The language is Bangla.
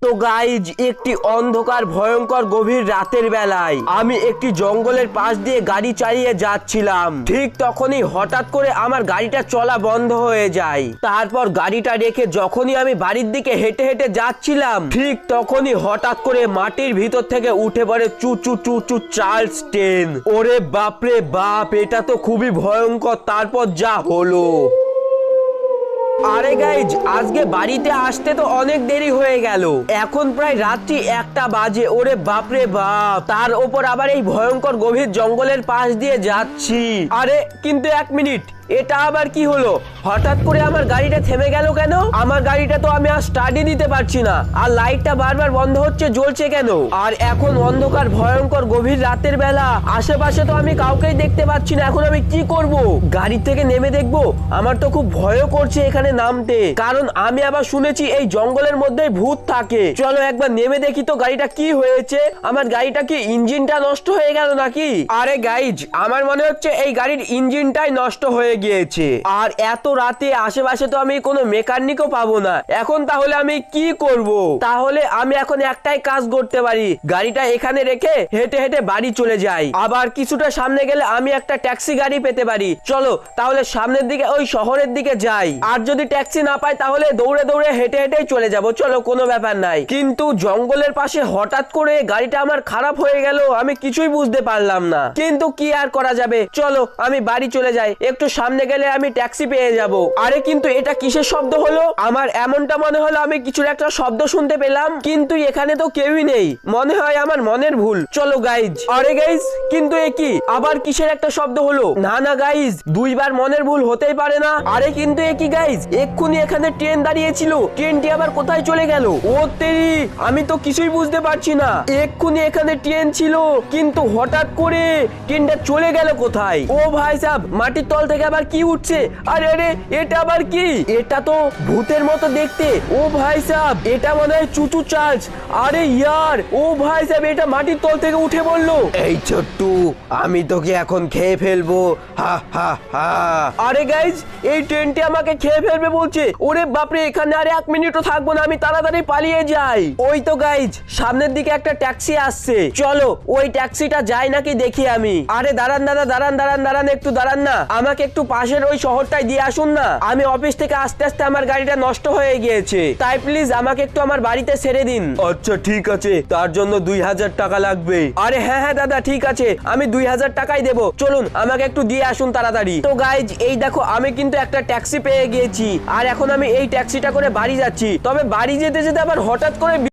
তো গাইজ একটি অন্ধকার ভয়ঙ্কর গভীর রাতের বেলায় আমি একটি জঙ্গলের পাশ দিয়ে গাড়ি চালিয়ে যাচ্ছিলাম। ঠিক তখনই হঠাৎ করে আমার গাড়িটা চলা বন্ধ হয়ে যায়। তারপর গাড়িটা রেখে যখনই আমি বাড়ির দিকে হেঁটে হেঁটে যাচ্ছিলাম, ঠিক তখনই হঠাৎ করে মাটির ভিতর থেকে উঠে পড়ে চু চু চু চু চার্লস টেন। ওরে বাপরে বাপ, এটা তো খুবই ভয়ঙ্কর। তারপর যা হলো, আরে গাইজ আজকে বাড়িতে আসতে তো অনেক দেরি হয়ে গেল। এখন প্রায় রাত্রি 1টা বাজে। ওরে বাপরে বাপ, তার ওপর আবার এই ভয়ঙ্কর গভীর জঙ্গলের পাশ দিয়ে যাচ্ছি। আরে কিন্তু 1 মিনিট, এটা আবার কি হলো? হঠাৎ করে আমার গাড়িটা থেমে গেল কেন? আমার গাড়িটা তো আমি আর স্টার্টই দিতে পারছি না, আর লাইটটা বারবার বন্ধ হচ্ছে, জ্বলছে কেন? আর এখন অন্ধকার ভয়ঙ্কর গভীর রাতের বেলা, আশেপাশে তো আমি কাউকেই দেখতে পাচ্ছি না। এখন আমি কি করব? গাড়ি থেকে নেমে দেখবো? আমার তো খুব ভয়ও করছে এখানে নামতে, কারণ আমি আবার শুনেছি এই জঙ্গলের মধ্যে ভূত থাকে। চলো একবার নেমে দেখি তো গাড়িটা কি হয়েছে। আমার গাড়িটা কি ইঞ্জিনটা নষ্ট হয়ে গেল নাকি? আরে গাইজ আমার মনে হচ্ছে এই গাড়ির ইঞ্জিনটাই নষ্ট হয়ে গিয়েছে। আর এত রাতে আশেপাশে তো আমি কোনো মেকানিকও পাবো না। এখন তাহলে আমি কি করব? তাহলে আমি এখন একটাই কাজ করতে পারি, গাড়িটা এখানে রেখে হেঁটে হেঁটে বাড়ি চলে যাই। আবার কিছুটা সামনে গেলে আমি একটা ট্যাক্সি গাড়ি পেতে পারি। চলো তাহলে সামনের দিকে ওই শহরের দিকে যাই। আর যদি ট্যাক্সি না পাই তাহলে দৌড়ে দৌড়ে হেঁটে হেঁটেই চলে যাব। চলো কোনো ব্যাপার নাই। কিন্তু জঙ্গলের পাশে হঠাৎ করে গাড়িটা আমার খারাপ হয়ে গেল, আমি কিছুই বুঝতে পারলাম না। কিন্তু কি আর করা যাবে, চলো আমি বাড়ি চলে যাই। একটু সামনে গেলে আমি ট্যাক্সি পেয়ে যাব। আরে কিন্তু এটা কিসের শব্দ হলো? আমার এমনটা মনে হলো আমি কিছুর একটা শব্দ শুনতে পেলাম, কিন্তু এখানে তো কেউই নেই। মনে হয় আমার মনের ভুল। চলো গাইজ। আরে গাইজ কিন্তু এ কি? আবার কিসের একটা শব্দ হলো? না না গাইজ, দুইবার মনের ভুল হতেই পারে না। আরে কিন্তু এ কি গাইজ? এক্ষুনি এখানে ট্রেন দাঁড়িয়েছিল, ট্রেনটি আবার কোথায় চলে গেল? ও তেরি, আমি তো কিছুই বুঝতে পারছি না। এক্ষুনি এখানে ট্রেন ছিল, কিন্তু হঠাৎ করে ট্রেনটা চলে গেল কোথায়? ও ভাই সাহেব, মাটির তল থেকে আবার কি উঠছে? আরে আরে, এটা আবার কি? এটা তো ভূতের মতো দেখতে। ও ভাই সাহেব, এটা মনে হয় চুচু চার্লস। আরে ইয়ার, ও ভাই সাহেব, এটা মাটির তল থেকে উঠে পড়লো। এই ছোট্টু, আমি তোকে এখন খেয়ে ফেলবো। হা হা হা। আরে গাইজ, এই ট্রেনটি আমাকে খেয়ে ফেলবে বলছে। ওরে বাপরে, এখানে আরে 1 মিনিটও থাকবো না, আমি তাড়াতাড়ি পালিয়ে যাই। ওই তো গাইজ, সামনের দিকে একটা ট্যাক্সি আসছে। চলো ওই ট্যাক্সিটা যায় নাকি দেখি আমি। আরে দাঁড়ান দাদা, দাঁড়ান দাঁড়ান দাঁড়ান, একটু দাঁড়ান না, আমাকে একটু পাশের ওই শহরটায় দিয়ে আসুন না। আমি অফিস থেকে আস্তে আস্তে আমার গাড়িটা নষ্ট হয়ে গিয়েছে, তাই প্লিজ আমাকে একটু আমার বাড়িতে ছেড়ে দিন। আচ্ছা ঠিক আছে, তার জন্য 2000 টাকা লাগবে। আরে হ্যাঁ হ্যাঁ দাদা, ঠিক আছে, আমি 2000 টাকাই দেবো। চলুন আমাকে একটু দিয়ে আসুন তাড়াতাড়ি। তো গাইজ এই দেখো, আমি কিন্তু একটা ট্যাক্সি পেয়ে গিয়েছি, আর এখন আমি এই ট্যাক্সিটা করে বাড়ি যাচ্ছি। তবে বাড়ি যেতে যেতে আবার হঠাৎ করে